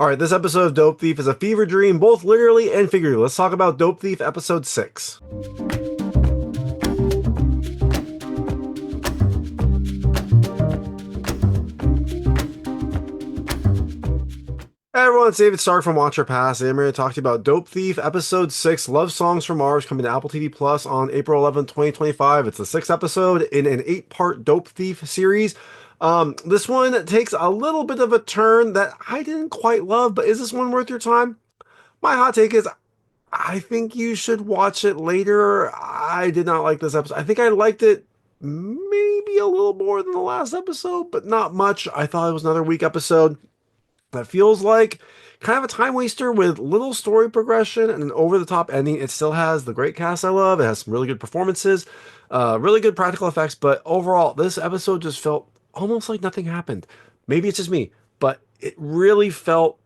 All right, this episode of Dope Thief is a fever dream, both literally and figuratively. Let's talk about Dope Thief episode 6. Hey everyone, it's David Stark from Watcher Pass, and I'm here to talk to you about Dope Thief episode 6, Love Songs from Mars, coming to Apple TV Plus on April 11th, 2025. It's the 6th episode in an 8-part Dope Thief series. This one takes a little bit of a turn that I didn't quite love, but is this one worth your time? My hot take is I think you should watch it later. I did not like this episode. I think I liked it maybe a little more than the last episode, but not much. I thought it was another weak episode that feels like kind of a time waster with little story progression and an over the top ending. It still has the great cast I love. It has some really good performances, really good practical effects, but overall, this episode just felt almost like nothing happened. Maybe it's just me, but it really felt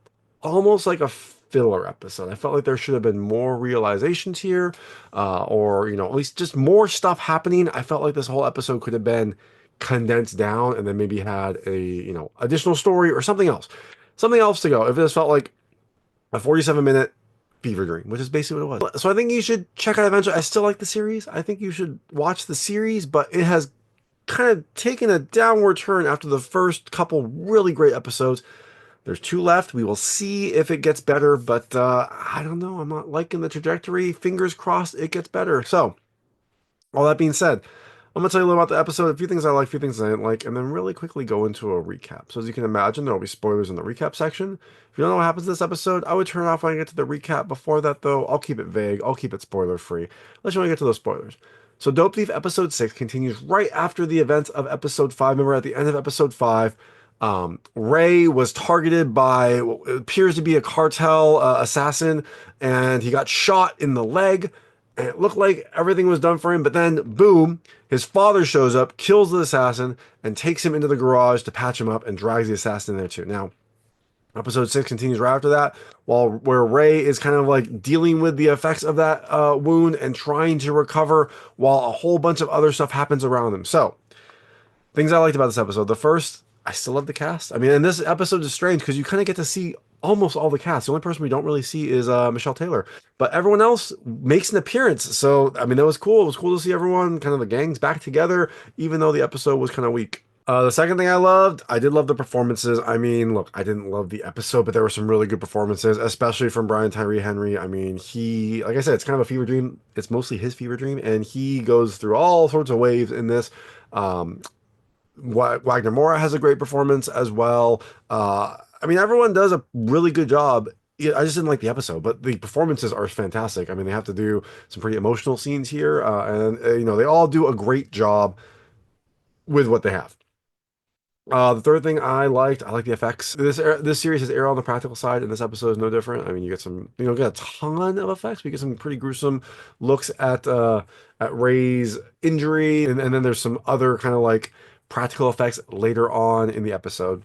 almost like a filler episode. I felt like there should have been more realizations here, or at least just more stuff happening. I felt like this whole episode could have been condensed down and then maybe had a additional story or something else to go. If this felt like a 47-minute fever dream, which is basically what it was. So I think you should check out eventually. I still like the series. I think you should watch the series, but it has kind of taken a downward turn after the first couple really great episodes. There's 2 left. We will see if it gets better, but I don't know. I'm not liking the trajectory. Fingers crossed it gets better. So, all that being said, I'm going to tell you a little about the episode, a few things I like, a few things I didn't like, and then really quickly go into a recap. So as you can imagine, there will be spoilers in the recap section. If you don't know what happens in this episode, I would turn it off when I get to the recap. Before that, though, I'll keep it vague. I'll keep it spoiler-free. Unless you want to get to those spoilers. So Dope Thief episode 6 continues right after the events of episode 5. Remember, at the end of episode 5, Ray was targeted by what appears to be a cartel assassin, and he got shot in the leg. And it looked like everything was done for him, but then, boom, his father shows up, kills the assassin, and takes him into the garage to patch him up and drags the assassin in there too. Now, episode 6 continues right after that, where Ray is kind of like dealing with the effects of that wound and trying to recover while a whole bunch of other stuff happens around him. So, things I liked about this episode. The first, I still love the cast. I mean, and this episode is strange because you kind of get to see almost all the cast. The only person we don't really see is Michelle Taylor, but everyone else makes an appearance. So, I mean, that was cool. It was cool to see everyone, kind of the gangs back together, even though the episode was kind of weak. The second thing I did love the performances. I mean, look, I didn't love the episode, but there were some really good performances, especially from Brian Tyree Henry. I mean, like I said, it's kind of a fever dream. It's mostly his fever dream, and he goes through all sorts of waves in this. Wagner Moura has a great performance as well. I mean, everyone does a really good job. Yeah, I just didn't like the episode, but the performances are fantastic. I mean, they have to do some pretty emotional scenes here, and they all do a great job with what they have. The third thing I like the effects. This series has air on the practical side, and this episode is no different. I mean, you get some, get a ton of effects. We get some pretty gruesome looks at Ray's injury, and then there's some other kind of like practical effects later on in the episode.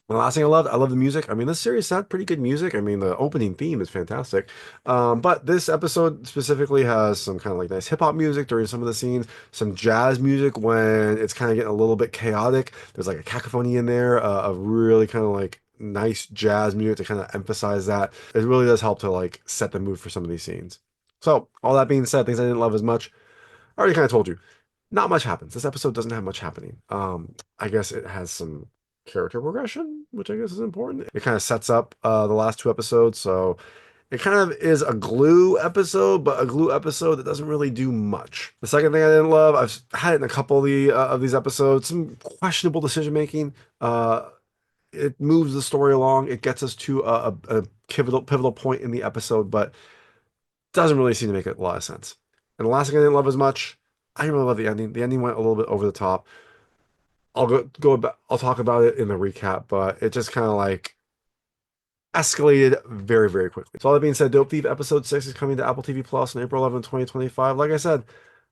The last thing I love the music. I mean, this series had pretty good music. I mean, the opening theme is fantastic. But this episode specifically has some kind of like nice hip hop music during some of the scenes, some jazz music when it's kind of getting a little bit chaotic. There's like a cacophony in there of really kind of like nice jazz music to kind of emphasize that. It really does help to like set the mood for some of these scenes. So, all that being said, things I didn't love as much, I already kind of told you. Not much happens. This episode doesn't have much happening. I guess it has some character progression, which I guess is important. It kind of sets up the last 2 episodes, so it kind of is a glue episode, but a glue episode that doesn't really do much. The second thing I didn't love, I've had it in a couple of these episodes, some questionable decision making. It moves the story along. It gets us to a pivotal point in the episode, but doesn't really seem to make a lot of sense. And the last thing I didn't love as much, I didn't really love the ending. The ending went a little bit over the top. I'll talk about it in the recap, but it just kind of like escalated very, very quickly. So all that being said, Dope Thief episode 6 is coming to Apple TV Plus on April 11th, 2025. Like I said,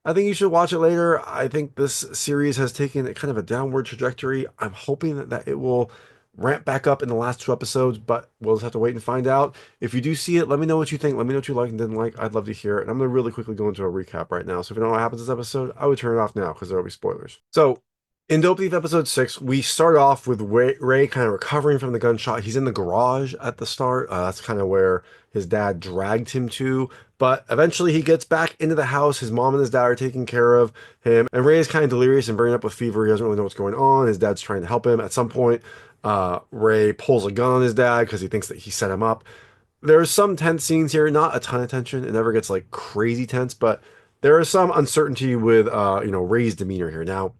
I think you should watch it later. I think this series has taken kind of a downward trajectory. I'm hoping that it will ramp back up in the last 2 episodes, but we'll just have to wait and find out. If you do see it, let me know what you think. Let me know what you like and didn't like. I'd love to hear it. And I'm going to really quickly go into a recap right now. So if you don't know what happens this episode, I would turn it off now because there will be spoilers. So In Dope Thief episode 6, we start off with Ray kind of recovering from the gunshot. He's in the garage at the start. That's kind of where his dad dragged him to. But eventually he gets back into the house. His mom and his dad are taking care of him. And Ray is kind of delirious and burning up with fever. He doesn't really know what's going on. His dad's trying to help him. At some point, Ray pulls a gun on his dad because he thinks that he set him up. There's some tense scenes here, not a ton of tension. It never gets like crazy tense, but there is some uncertainty with Ray's demeanor here. Now,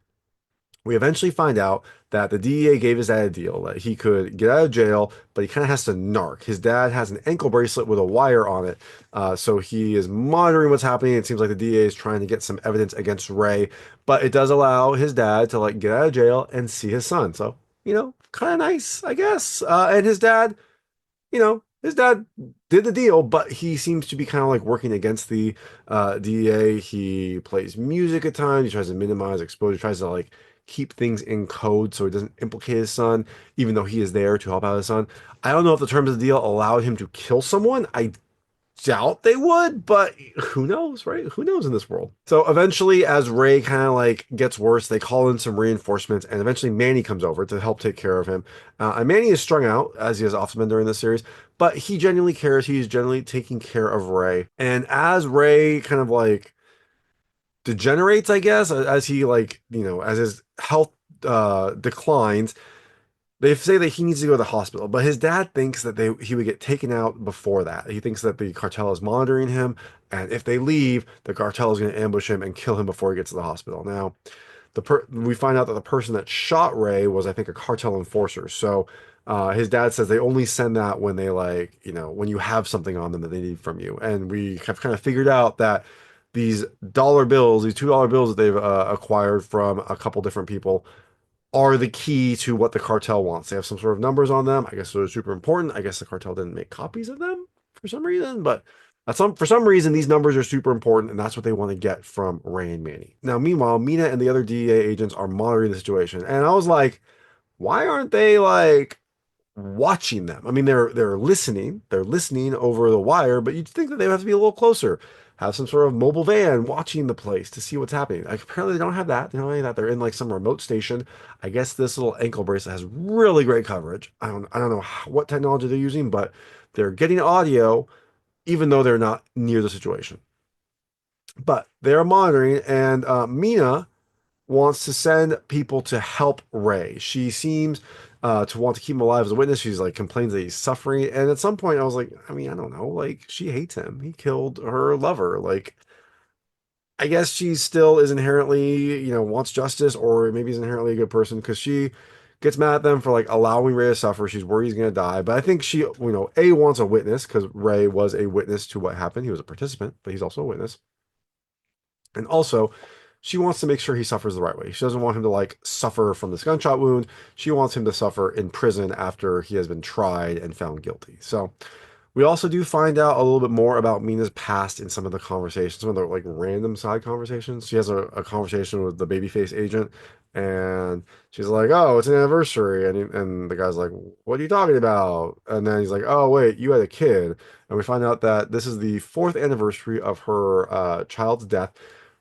we eventually find out that the DEA gave his dad a deal that he could get out of jail, but he kind of has to narc. His dad has an ankle bracelet with a wire on it, so he is monitoring what's happening. It seems like the DEA is trying to get some evidence against Ray, but it does allow his dad to like get out of jail and see his son. So, kind of nice, I guess. And his dad did the deal, but he seems to be kind of like working against the DEA. He plays music at times. He tries to minimize exposure, tries to like keep things in code so it doesn't implicate his son, even though he is there to help out his son. I don't know if the terms of the deal allowed him to kill someone. I doubt they would, but who knows, right? Who knows in this world? So eventually, as Ray kind of like gets worse, they call in some reinforcements, and eventually Manny comes over to help take care of him. And Manny is strung out, as he has often been during this series, but he genuinely cares. He's genuinely taking care of Ray. And as Ray kind of like degenerates, I guess, as he like, as his health declines, they say that he needs to go to the hospital, but his dad thinks that he would get taken out before that. He thinks that the cartel is monitoring him, and if they leave, the cartel is going to ambush him and kill him before he gets to the hospital. Now, we find out that the person that shot Ray was, I think, a cartel enforcer. So his dad says they only send that when they like, when you have something on them that they need from you. And we have kind of figured out that these dollar bills, these $2 bills that they've acquired from a couple different people are the key to what the cartel wants. They have some sort of numbers on them. I guess they're super important. I guess the cartel didn't make copies of them for some reason, but for some reason these numbers are super important, and that's what they want to get from Ray and Manny. Now, meanwhile, Mina and the other DEA agents are monitoring the situation, and I was like, why aren't they like watching them? I mean, they're listening, over the wire, but you'd think that they would have to be a little closer, have some sort of mobile van watching the place to see what's happening. Like, apparently they don't have that. They don't have that. They're in like some remote station. I guess this little ankle bracelet has really great coverage. I don't know what technology they're using, but they're getting audio even though they're not near the situation. But they're monitoring, and Mina wants to send people to help Ray. She seems to want to keep him alive as a witness. She's like complains that he's suffering. And at some point I was like, I mean, I don't know, like she hates him. He killed her lover. Like, I guess she still is inherently, wants justice, or maybe is inherently a good person because she gets mad at them for like allowing Ray to suffer. She's worried he's going to die. But I think she, A, wants a witness because Ray was a witness to what happened. He was a participant, but he's also a witness. And also, she wants to make sure he suffers the right way. She doesn't want him to like suffer from this gunshot wound. She wants him to suffer in prison after he has been tried and found guilty. So we also do find out a little bit more about Mina's past in some of the conversations, some of the like random side conversations. She has a conversation with the babyface agent, and she's like, "Oh, it's an anniversary," and the guy's like, "What are you talking about?" And then he's like, "Oh, wait, you had a kid," and we find out that this is the fourth anniversary of her child's death.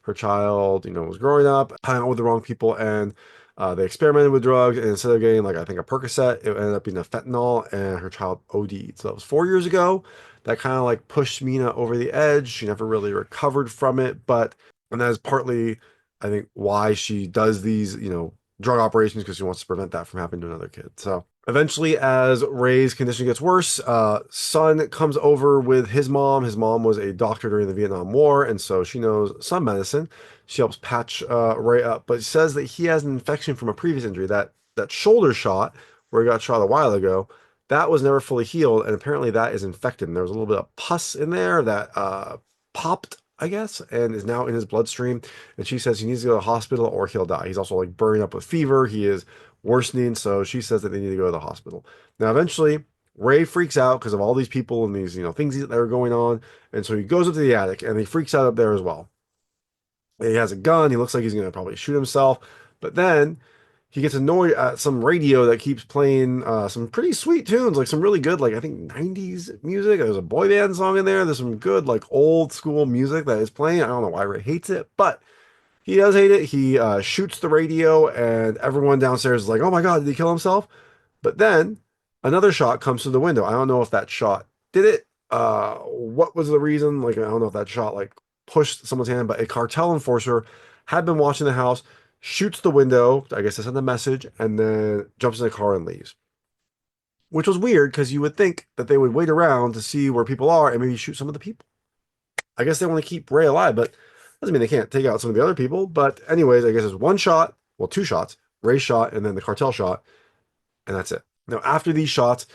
Her child, was growing up, hanging out with the wrong people, and they experimented with drugs, and instead of getting like I think a Percocet, it ended up being a fentanyl, and her child OD'd. So that was 4 years ago. That kind of like pushed Mina over the edge. She never really recovered from it, and that is partly, I think, why she does these, drug operations, because she wants to prevent that from happening to another kid. So eventually, as Ray's condition gets worse, son comes over with his mom. His mom was a doctor during the Vietnam War, and so she knows some medicine. She helps patch Ray up, but says that he has an infection from a previous injury. That shoulder shot, where he got shot a while ago, that was never fully healed, and apparently that is infected. And there was a little bit of pus in there that popped, I guess, and is now in his bloodstream. And she says he needs to go to the hospital or he'll die. He's also like burning up with fever. He is worsening, so she says that they need to go to the hospital. Now, eventually, Ray freaks out because of all these people and these, things that are going on. And so he goes up to the attic and he freaks out up there as well. And he has a gun. He looks like he's going to probably shoot himself. But then he gets annoyed at some radio that keeps playing some pretty sweet tunes, like some really good, like I think 90s music. There's a boy band song in there. There's some good, like old school music that is playing. I don't know why Ray hates it, but He does hate it. He shoots the radio, and everyone downstairs is like, "Oh my God, did he kill himself?" But then another shot comes through the window. I don't know if that shot did it. What was the reason? Like, I don't know if that shot like pushed someone's hand, but a cartel enforcer had been watching the house, shoots the window, I guess to send a message, and then jumps in the car and leaves. Which was weird because you would think that they would wait around to see where people are and maybe shoot some of the people. I guess they want to keep Ray alive, but doesn't mean they can't take out some of the other people. But anyways, I guess it's one shot, well, two shots, Ray shot, and then the cartel shot, and that's it. Now, after these shots,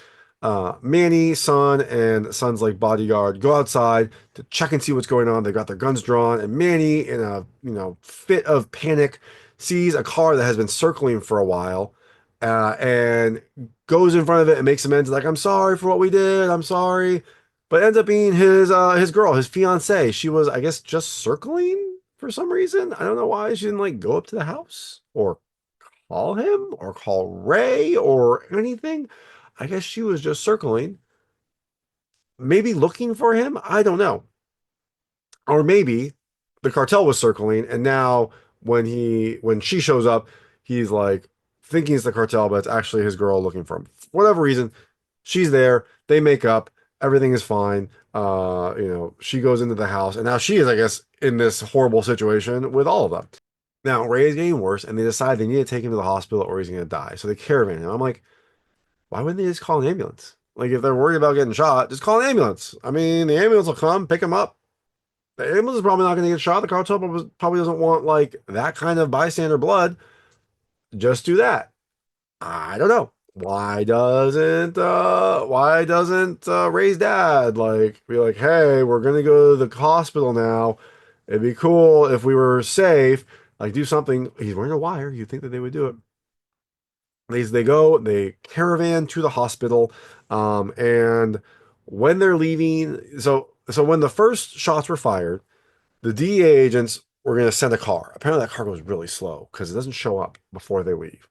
Manny, Son, and Son's like bodyguard go outside to check and see what's going on. They've got their guns drawn, and Manny, in a fit of panic, sees a car that has been circling for a while, and goes in front of it and makes amends. Like, I'm sorry for what we did. I'm sorry, but it ends up being his girl, his fiance. She was, I guess, just circling for some reason. I don't know why she didn't like go up to the house or call him or call Ray or anything. I guess she was just circling, maybe looking for him. I don't know. Or maybe the cartel was circling, and now when she shows up, he's like thinking it's the cartel, but it's actually his girl looking for him. For whatever reason, she's there. They make up. Everything is fine. She goes into the house, and now she is, I guess, in this horrible situation with all of them. Now Ray is getting worse, and they decide they need to take him to the hospital or he's going to die. So they caravan him. I'm like, why wouldn't they just call an ambulance? Like, if they're worried about getting shot, just call an ambulance. I mean, the ambulance will come, pick him up. The ambulance is probably not going to get shot. The cartel probably doesn't want like that kind of bystander blood. Just do that. I don't know. Why doesn't Ray's dad like be like, hey, we're gonna go to the hospital now. It'd be cool if we were safe. Like, do something. He's wearing a wire. You'd think that they would do it. They caravan to the hospital, and when they're leaving, so when the first shots were fired, the DEA agents were going to send a car. Apparently, that car goes really slow because it doesn't show up before they leave.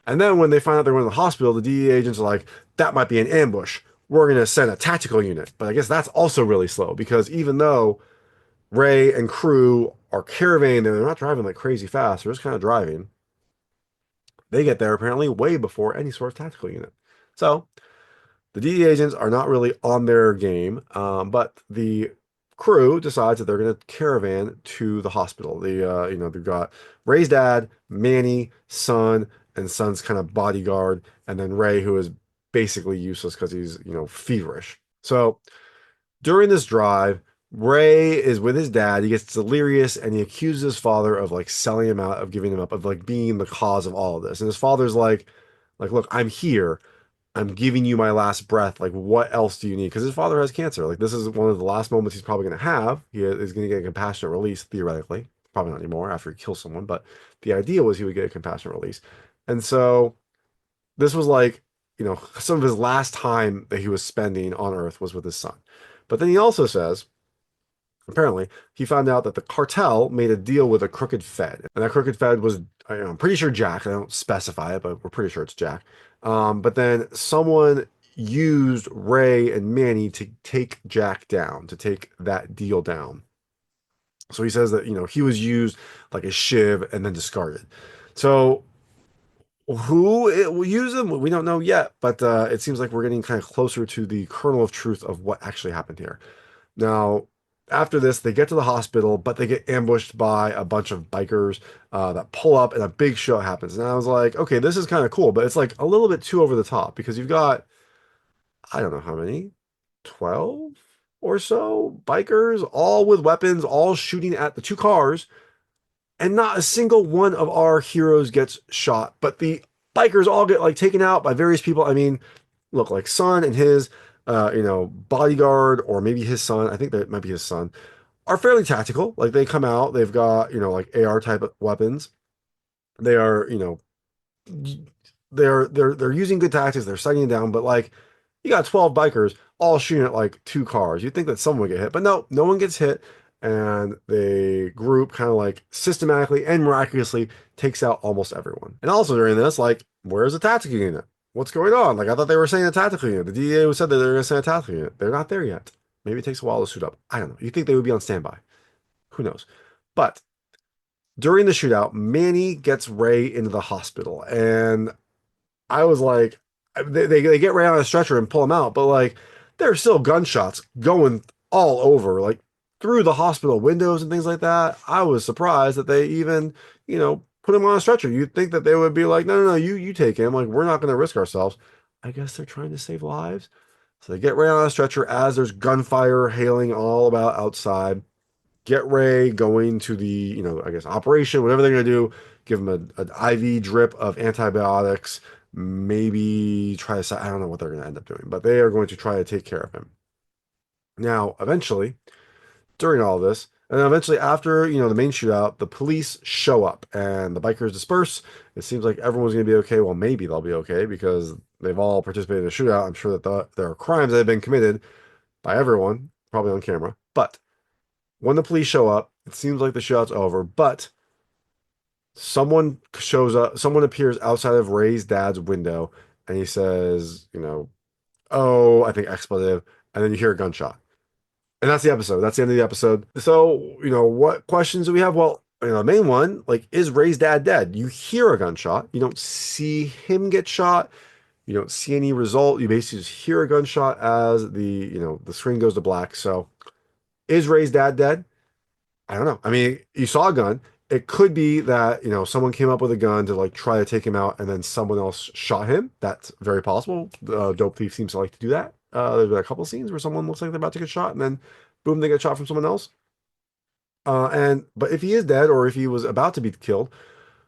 And then when they find out they're going to the hospital, the DEA agents are like, that might be an ambush. We're going to send a tactical unit. But I guess that's also really slow because even though Ray and crew are caravanning, they're not driving like crazy fast. They're just kind of driving. They get there apparently way before any sort of tactical unit. So the DE agents are not really on their game, but the crew decides that they're going to caravan to the hospital. They've got Ray's dad, Manny, Son, and Son's kind of bodyguard, and then Ray, who is basically useless because he's, feverish. So during this drive, Ray is with his dad. He gets delirious and he accuses his father of like selling him out, of giving him up, of like being the cause of all of this. And his father's like, look, I'm here. I'm giving you my last breath. Like, what else do you need? Because his father has cancer. Like, this is one of the last moments he's probably going to have. He is going to get a compassionate release, theoretically. Probably not anymore after he kills someone, but the idea was he would get a compassionate release. And so this was like, some of his last time that he was spending on Earth was with his son. But then he also says, apparently, he found out that the cartel made a deal with a crooked Fed. And that crooked Fed was, I'm pretty sure Jack. I don't specify it, but we're pretty sure it's Jack. But then someone used Ray and Manny to take Jack down, to take that deal down. So he says that, he was used like a shiv and then discarded. So who it will use him, we don't know yet, but it seems like we're getting kind of closer to the kernel of truth of what actually happened here. Now, after this, they get to the hospital, but they get ambushed by a bunch of bikers that pull up, and a big show happens. And I was like, okay, this is kind of cool, but it's like a little bit too over the top because you've got, I don't know how many, 12 or so bikers, all with weapons, all shooting at the two cars, and not a single one of our heroes gets shot. But the bikers all get like taken out by various people. I mean, look, like Son and his bodyguard, or maybe his son, I think that might be his son, are fairly tactical. Like, they come out, they've got, like AR type of weapons. They are, they're using good tactics, they're sighting down, but like, you got 12 bikers all shooting at like two cars. You'd think that someone would get hit, but no one gets hit. And the group kind of like systematically and miraculously takes out almost everyone. And also during this, like, where's the tactical unit? What's going on? Like, I thought they were saying a tactical unit. The DEA said that they were going to send a tactical unit. They're not there yet. Maybe it takes a while to suit up. I don't know. You think they would be on standby? Who knows? But During the shootout, Manny gets Ray into the hospital, and I was like, they get Ray on a stretcher and pull him out, but like there's still gunshots going all over, like through the hospital windows and things like that. I was surprised that they even, put him on a stretcher. You'd think that they would be like, no, no, no, you take him. Like we're not going to risk ourselves. I guess they're trying to save lives. So they get Ray on a stretcher as there's gunfire hailing all about outside. Get Ray going to the, I guess operation, whatever they're going to do. Give him an IV drip of antibiotics. Maybe try to, I don't know what they're going to end up doing, but they are going to try to take care of him. Now, eventually, during all this, and then eventually after, the main shootout, the police show up and the bikers disperse. It seems like everyone's going to be okay. Well, maybe they'll be okay because they've all participated in a shootout. I'm sure that there are crimes that have been committed by everyone, probably on camera. But when the police show up, it seems like the shootout's over, but someone shows up, someone appears outside of Ray's dad's window, and he says, oh, I think expletive, and then you hear a gunshot. And that's the episode. That's the end of the episode. So, what questions do we have? Well, the main one, like, is Ray's dad dead? You hear a gunshot. You don't see him get shot. You don't see any result. You basically just hear a gunshot as the screen goes to black. So, is Ray's dad dead? I don't know. I mean, you saw a gun. It could be that, someone came up with a gun to like try to take him out and then someone else shot him. That's very possible. Dope Thief seems to like to do that. There's been a couple scenes where someone looks like they're about to get shot and then boom, they get shot from someone else. But if he is dead or if he was about to be killed,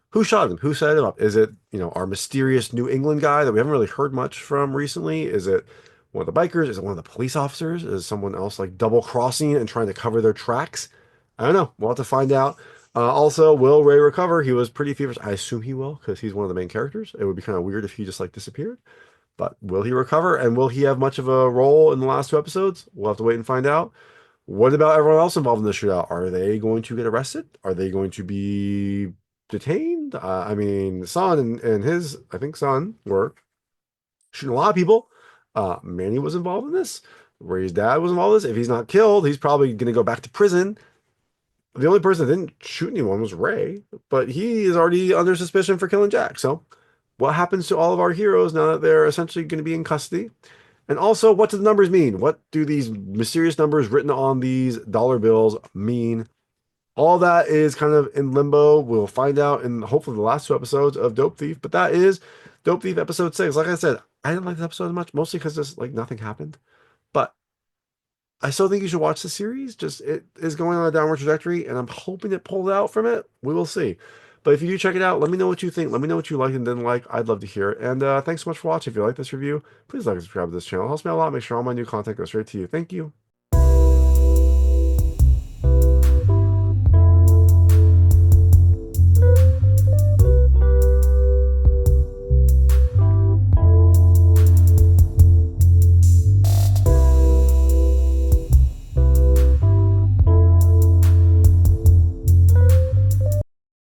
who shot him? Who set him up? Is it, our mysterious New England guy that we haven't really heard much from recently? Is it one of the bikers? Is it one of the police officers? Is someone else like double crossing and trying to cover their tracks? I don't know. We'll have to find out. Also, will Ray recover? He was pretty feverish. I assume he will because he's one of the main characters. It would be kind of weird if he just like disappeared. But will he recover? And will he have much of a role in the last two episodes? We'll have to wait and find out. What about everyone else involved in the shootout? Are they going to get arrested? Are they going to be detained? I mean, Son and his, I think, son were shooting a lot of people. Manny was involved in this. Ray's dad was involved in this. If he's not killed, he's probably going to go back to prison. The only person that didn't shoot anyone was Ray, but he is already under suspicion for killing Jack. So, what happens to all of our heroes now that they're essentially going to be in custody? And also, what do the numbers mean? What do these mysterious numbers written on these dollar bills mean? All that is kind of in limbo. We'll find out in hopefully the last two episodes of Dope Thief. But that is Dope Thief episode 6. Like I said, I didn't like the episode as much, mostly because just like nothing happened. But I still think you should watch the series. Just it is going on a downward trajectory, and I'm hoping it pulled out from it. We will see. But if you do check it out, let me know what you think. Let me know what you liked and didn't like. I'd love to hear it. And thanks so much for watching. If you like this review, please like and subscribe to this channel. It helps me out a lot. Make sure all my new content goes straight to you. Thank you.